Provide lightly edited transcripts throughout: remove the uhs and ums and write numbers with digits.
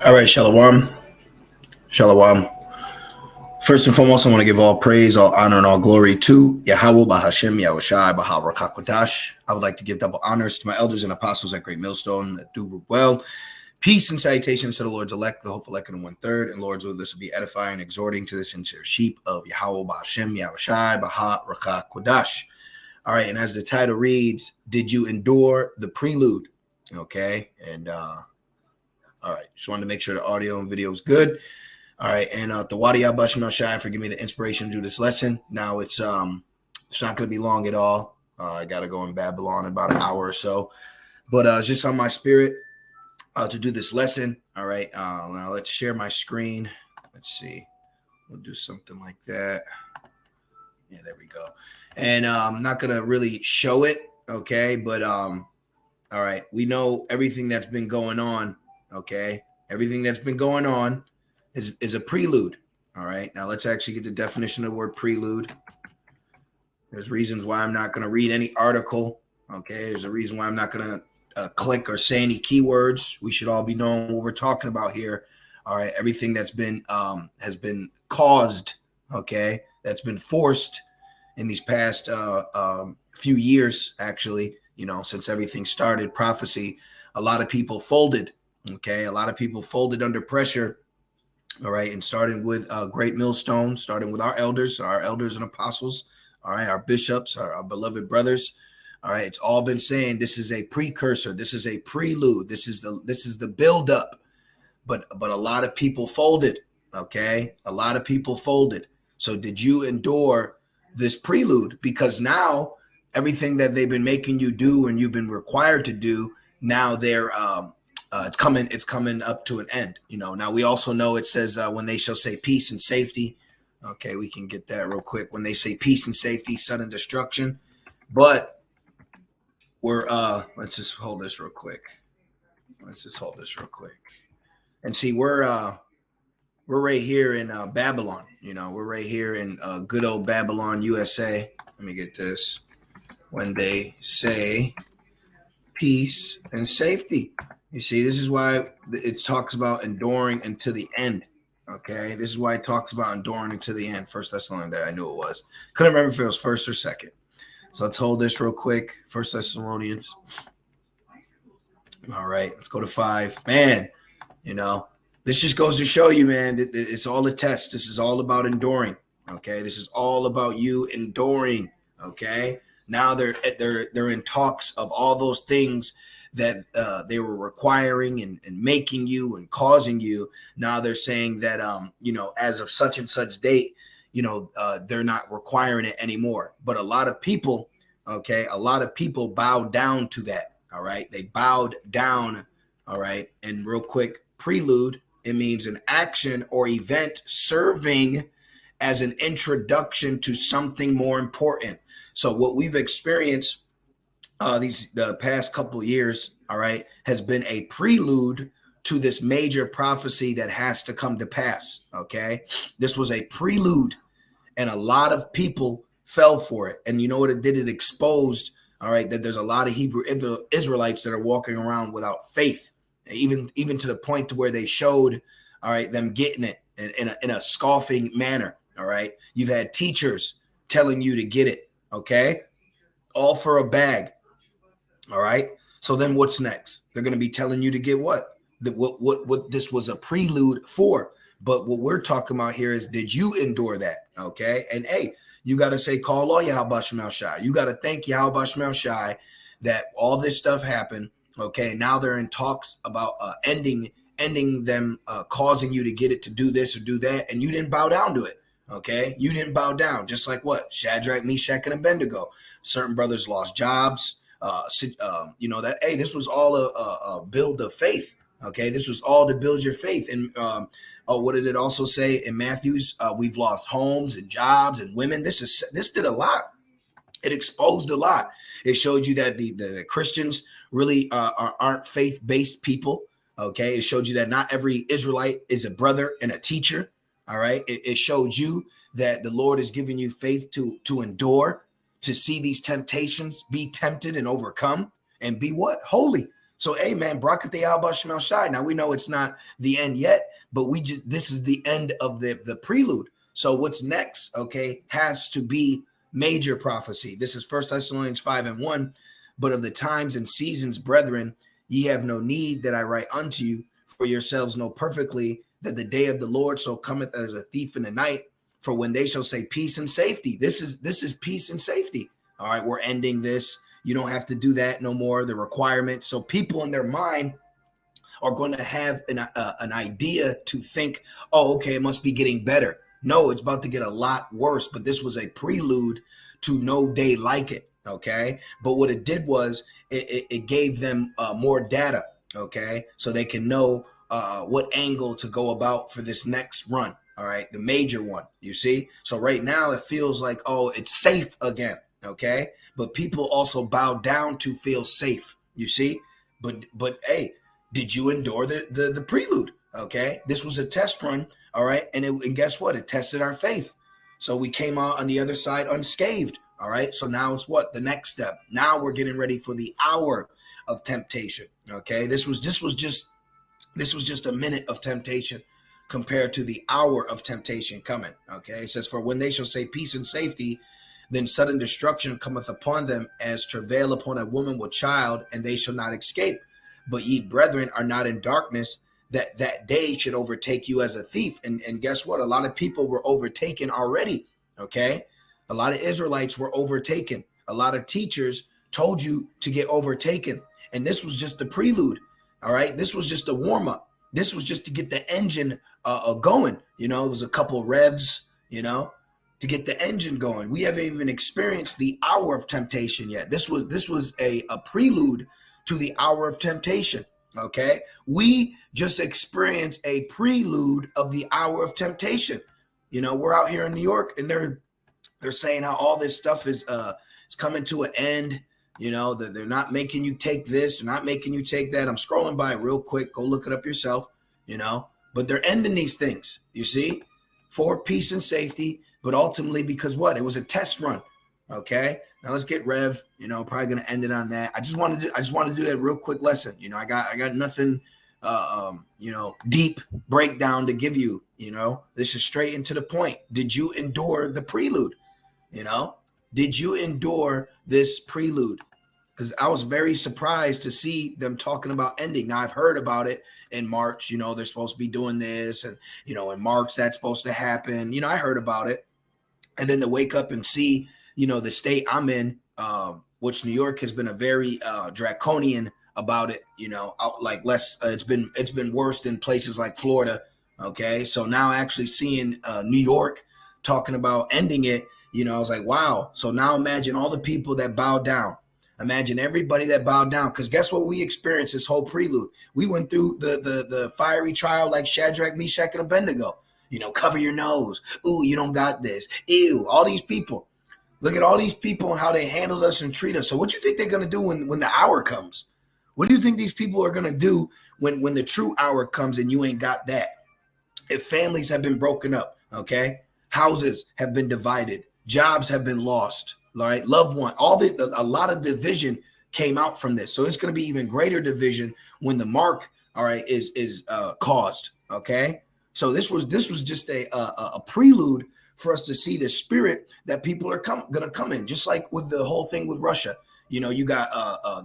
All right, Shalom. Shalom. First and foremost, I want to give all praise, all honor, and all glory to Yahweh, Bahashem, Yahushai, Baharakakadash. I would like to give double honors to my elders and apostles at Great Millstone that do well. Peace and salutations to the Lord's elect, the hopeful elect, and 1/3. And Lord's will, this will be edifying, exhorting to the sincere sheep of Yahweh, Bahashem, Yahushai, Baharakakadash. All right, and as the title reads, did you endure the prelude? Okay, and all right, just wanted to make sure the audio and video is good. All right, and the Wadi Bashim Shai for giving me the inspiration to do this lesson. Now it's not going to be long at all. I got to go in Babylon in about an hour or so, but it's just on my spirit to do this lesson. All right, now let's share my screen. Let's see, we'll do something like that. Yeah, there we go. And I'm not going to really show it, okay? But all right, we know everything that's been going on. Okay, everything that's been going on is a prelude. All right, now let's actually get the definition of the word prelude. There's reasons why I'm not going to read any article. Okay, there's a reason why I'm not going to click or say any keywords. We should all be knowing what we're talking about here. All right, everything that's been has been caused. Okay, that's been forced in these past few years, actually. You know, since everything started, prophecy, a lot of people folded. Okay, a lot of people folded under pressure. All right, and starting with Great Millstone, starting with our elders and apostles. All right, our bishops, our beloved brothers. All right, it's all been saying this is a precursor, this is a prelude, this is the buildup. But a lot of people folded. Okay, a lot of people folded. So did you endure this prelude? Because now everything that they've been making you do and you've been required to do, now they're it's coming up to an end. You know, now we also know it says when they shall say peace and safety. Okay, we can get that real quick. When they say peace and safety, sudden destruction. But we're let's just hold this real quick. And see, we're right here in Babylon. You know, we're right here in good old Babylon, USA. Let me get this. When they say peace and safety. You see, this is why it talks about enduring until the end. Okay, this is why it talks about enduring until the end. First Thessalonians, I knew it was. Couldn't remember if it was first or second. So let's hold this real quick. First Thessalonians. All right, let's go to 5. Man, you know, this just goes to show you, man, it's all a test. This is all about enduring. Okay, this is all about you enduring. Okay, now they're in talks of all those things that they were requiring and making you and causing you. Now they're saying that you know, as of such and such date, you know, they're not requiring it anymore. But a lot of people, okay, a lot of people bowed down to that. All right, they bowed down. All right, and real quick, prelude, it means an action or event serving as an introduction to something more important. So what we've experienced the past couple of years, all right, has been a prelude to this major prophecy that has to come to pass. Okay, this was a prelude, and a lot of people fell for it. And you know what it did? It exposed, all right, that there's a lot of Hebrew Israelites that are walking around without faith, even to the point to where they showed, all right, them getting it in a scoffing manner. All right, you've had teachers telling you to get it, okay, all for a bag. All right. So then what's next? They're going to be telling you to get what? What this was a prelude for. But what we're talking about here is, did you endure that? Okay. And hey, you got to say, call all Yahweh Shemel Shai. You got to thank Yahweh Shemel Shai that all this stuff happened. Okay. Now they're in talks about ending them, causing you to get it, to do this or do that. And you didn't bow down to it. Okay. You didn't bow down. Just like what? Shadrach, Meshach, and Abednego. Certain brothers lost jobs. You know, that, hey, this was all a build of faith. Okay, this was all to build your faith. And what did it also say in Matthew's? We've lost homes and jobs and women. This did a lot. It exposed a lot. It showed you that the Christians really aren't faith-based people. Okay, it showed you that not every Israelite is a brother and a teacher. All right, it showed you that the Lord is giving you faith to endure, to see these temptations, be tempted and overcome, and be what? Holy. So, hey, man, Brakate Alba Shemel Shai. Now we know it's not the end yet, but this is the end of the prelude. So what's next, okay, has to be major prophecy. This is 1 Thessalonians 5:1. But of the times and seasons, brethren, ye have no need that I write unto you, for yourselves know perfectly that the day of the Lord so cometh as a thief in the night. For when they shall say peace and safety, this is peace and safety. All right, we're ending this. You don't have to do that no more. The requirements. So people in their mind are going to have an idea to think, oh, okay, it must be getting better. No, it's about to get a lot worse. But this was a prelude to no day like it. Okay. But what it did was it gave them more data. Okay. So they can know what angle to go about for this next run. All right. The major one, you see? So right now it feels like, oh, it's safe again. Okay. But people also bow down to feel safe, you see? But hey, did you endure the prelude? Okay. This was a test run. All right. And guess what? It tested our faith. So we came out on the other side unscathed. All right. So now it's what? The next step. Now we're getting ready for the hour of temptation. Okay. This was just a minute of temptation compared to the hour of temptation coming. Okay. It says, for when they shall say peace and safety, then sudden destruction cometh upon them as travail upon a woman with child, and they shall not escape. But ye, brethren, are not in darkness, that day should overtake you as a thief. And guess what? A lot of people were overtaken already. Okay. A lot of Israelites were overtaken. A lot of teachers told you to get overtaken. And this was just the prelude. All right. This was just a warm up. This was just to get the engine going. You know, it was a couple revs, you know, to get the engine going. We haven't even experienced the hour of temptation yet. This was a prelude to the hour of temptation. Okay. We just experienced a prelude of the hour of temptation. You know, we're out here in New York and they're saying how all this stuff is coming to an end. You know, that they're not making you take this, they're not making you take that. I'm scrolling by it real quick. Go look it up yourself, you know, but they're ending these things, you see, for peace and safety, but ultimately because what? It was a test run. Okay. Now let's get Rev, you know, probably going to end it on that. I just want to do that real quick lesson. You know, I got nothing, you know, deep breakdown to give you, you know, this is straight into the point. Did you endure the prelude? You know, did you endure this prelude? Because I was very surprised to see them talking about ending. Now, I've heard about it in March. You know, they're supposed to be doing this. And, you know, in March, that's supposed to happen. You know, I heard about it. And then to wake up and see, you know, the state I'm in, which New York has been a very draconian about it, you know, like less, it's been worse than places like Florida. Okay. So now actually seeing New York talking about ending it, you know, I was like, wow. So now imagine all the people that bowed down. Imagine everybody that bowed down. Because guess what we experienced this whole prelude? We went through the fiery trial like Shadrach, Meshach, and Abednego. You know, cover your nose. Ooh, you don't got this. Ew, all these people. Look at all these people and how they handled us and treat us. So what do you think they're going to do when the hour comes? What do you think these people are going to do when the true hour comes and you ain't got that? If families have been broken up, okay? Houses have been divided. Jobs have been lost, all right? Loved one, a lot of division came out from this. So it's going to be even greater division when the mark, all right, is caused, okay? So this was just a prelude for us to see the spirit that people are going to come in, just like with the whole thing with Russia. You know, you got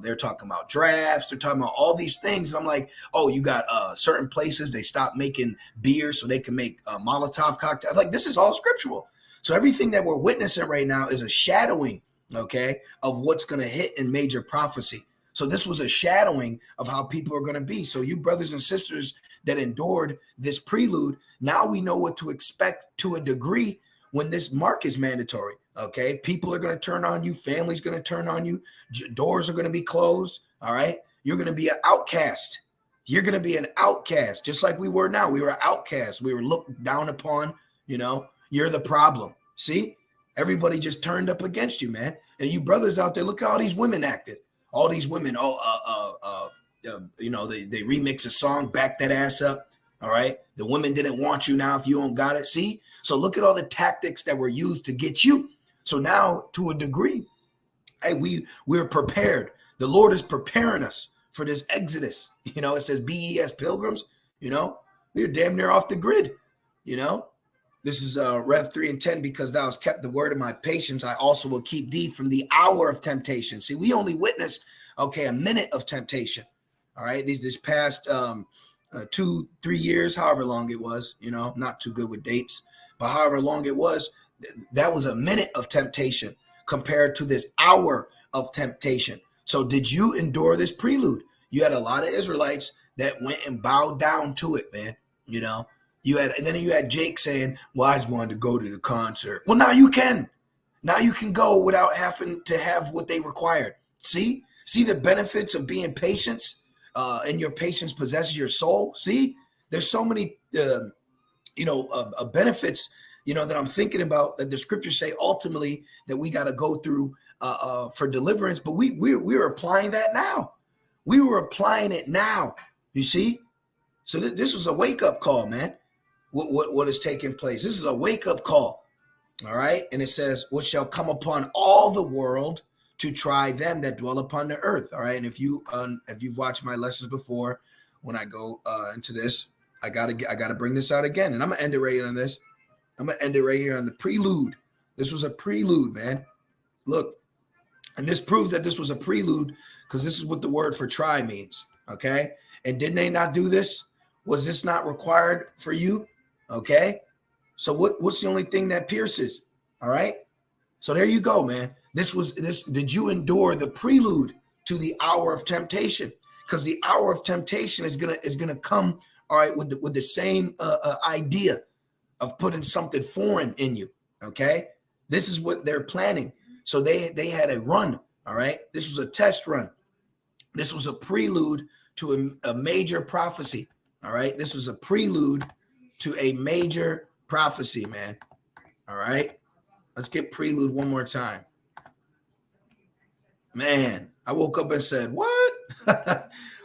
they're talking about drafts, they're talking about all these things. And I'm like, oh, you got certain places they stopped making beer so they can make Molotov cocktails. Like this is all scriptural. So everything that we're witnessing right now is a shadowing, okay, of what's going to hit in major prophecy. So this was a shadowing of how people are going to be. So you brothers and sisters that endured this prelude, now we know what to expect to a degree when this mark is mandatory. Okay, people are going to turn on you, family's going to turn on you, doors are going to be closed. All right, you're going to be an outcast. You're going to be an outcast, just like we were now. We were outcasts. We were looked down upon. You know, you're the problem. See, everybody just turned up against you, man. And you brothers out there, look how all these women acted. All these women, you know, they remix a song, back that ass up. All right. The women didn't want you now if you don't got it. See? So look at all the tactics that were used to get you. So now to a degree, hey, we're prepared. The Lord is preparing us for this exodus. It says, be ye as pilgrims. We're damn near off the grid. This is Rev 3 and 10, because thou hast kept the word of my patience, I also will keep thee from the hour of temptation. See, we only witnessed, a minute of temptation. All right. This past 2-3 years, however long it was, not too good with dates, but however long it was, that was a minute of temptation compared to this hour of temptation. So did you endure this prelude? You had a lot of Israelites that went and bowed down to it, man. And then you had Jake saying, well, I just wanted to go to the concert. Well, now you can. Now you can go without having to have what they required. See the benefits of being patient, and your patience possesses your soul. See, there's so many, benefits, that I'm thinking about, that the scriptures say ultimately that we got to go through for deliverance. But we're applying that now. We were applying it now. You see? So this was a wake-up call, man. What is taking place? This is a wake-up call. All right. And it says, what shall come upon all the world to try them that dwell upon the earth. All right. And if you've watched my lessons before, when I go into this, I gotta bring this out again. And I'm gonna end it right here on this. I'm gonna end it right here on the prelude. This was a prelude, man. Look, and this proves that this was a prelude, because this is what the word for try means. Okay. And didn't they not do this? Was this not required for you? Okay. So what's the only thing that pierces? All right. So there you go, man. Did you endure the prelude to the hour of temptation? Because the hour of temptation is gonna come, all right, with the same idea of putting something foreign in you. Okay. This is what they're planning. So they had a run. All right. This was a test run. This was a prelude to a major prophecy. All right. This was a prelude to a major prophecy, man. All right. Let's get prelude one more time. Man, I woke up and said, what?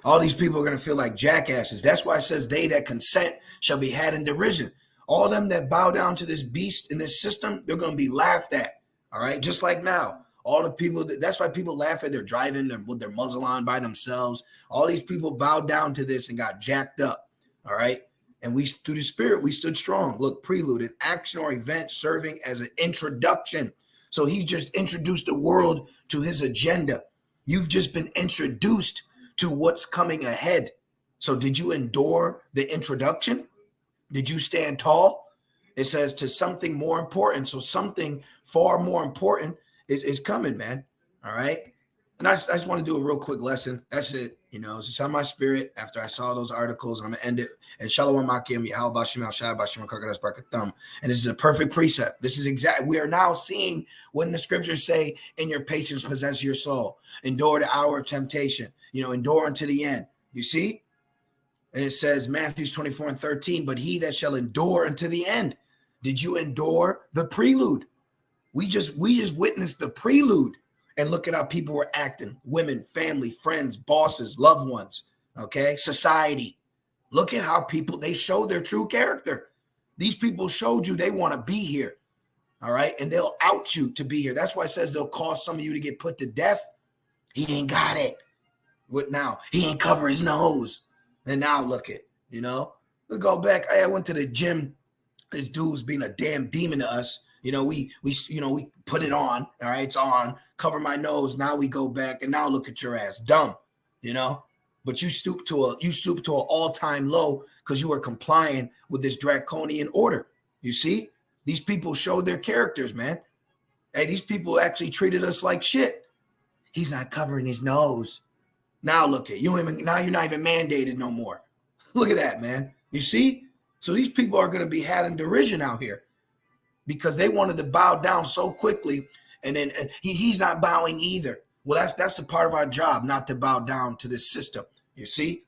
All these people are going to feel like jackasses. That's why it says they that consent shall be had in derision. All them that bow down to this beast in this system, they're going to be laughed at. All right. Just like now, all the people, that's why people laugh at their driving with their muzzle on by themselves. All these people bowed down to this and got jacked up. All right. And we, through the Spirit, we stood strong. Look, prelude, an action or event serving as an introduction. So he just introduced the world to his agenda. You've just been introduced to what's coming ahead. So did you endure the introduction? Did you stand tall? It says to something more important. So something far more important is coming, man. All right. And I just want to do a real quick lesson. That's it. It's just on my spirit after I saw those articles, and I'm going to end it. And Shalom Makim, Yahal Bashim Al Shai Bashim Karkadas Barakatam. And this is a perfect precept. This is exact. We are now seeing when the scriptures say, in your patience possess your soul. Endure the hour of temptation. Endure unto the end. You see? And it says, Matthew 24 and 13, but he that shall endure unto the end. Did you endure the prelude? We just witnessed the prelude. And look at how people were acting. Women, family, friends, bosses, loved ones, okay? Society. Look at how they showed their true character. These people showed you they want to be here, all right? And they'll out you to be here. That's why it says they'll cause some of you to get put to death. He ain't got it. What now? He ain't cover his nose. And now look at, we go back. I went to the gym. This dude's being a damn demon to us. We put it on. All right, it's on. Cover my nose. Now we go back, and now look at your ass, dumb. But you stoop to an all-time low because you were complying with this draconian order. You see, these people showed their characters, man. Hey, these people actually treated us like shit. He's not covering his nose. Now look at you. Now you're not even mandated no more. Look at that, man. You see? So these people are going to be had in derision out here, because they wanted to bow down so quickly, and then he's not bowing either. Well, that's a part of our job, not to bow down to this system. You see,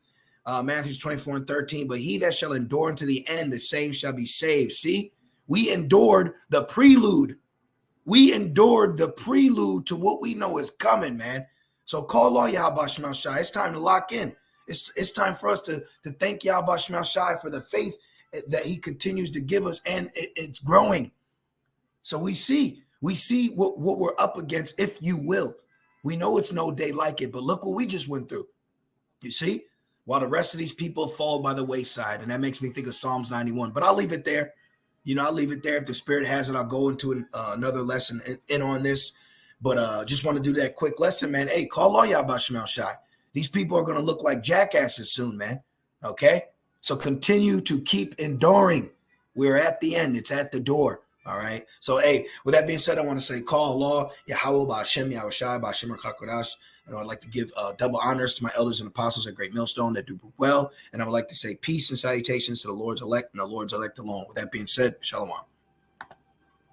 Matthew 24 and 13, but he that shall endure unto the end, the same shall be saved. See, we endured the prelude. We endured the prelude to what we know is coming, man. So call all Yahweh Shema Shai. It's time to lock in. It's time for us to thank Yahweh Shema Shai for the faith that he continues to give us, and it's growing. So we see what we're up against, if you will. We know it's no day like it, but look what we just went through. You see? While the rest of these people fall by the wayside. And that makes me think of Psalms 91. But I'll leave it there. I'll leave it there. If the Spirit has it, I'll go into another lesson in on this. But just want to do that quick lesson, man. Hey, call all y'all about Shemal Shai. These people are going to look like jackasses soon, man. Okay? So continue to keep enduring. We're at the end. It's at the door. All right. So, hey, with that being said, I want to say, call Allah, Yahweh, Ba'ashem, Yahushai, Ba'ashem, Rakakodash. And I'd like to give double honors to my elders and apostles at Great Millstone that do well. And I would like to say peace and salutations to the Lord's elect and the Lord's elect alone. With that being said, Shalom.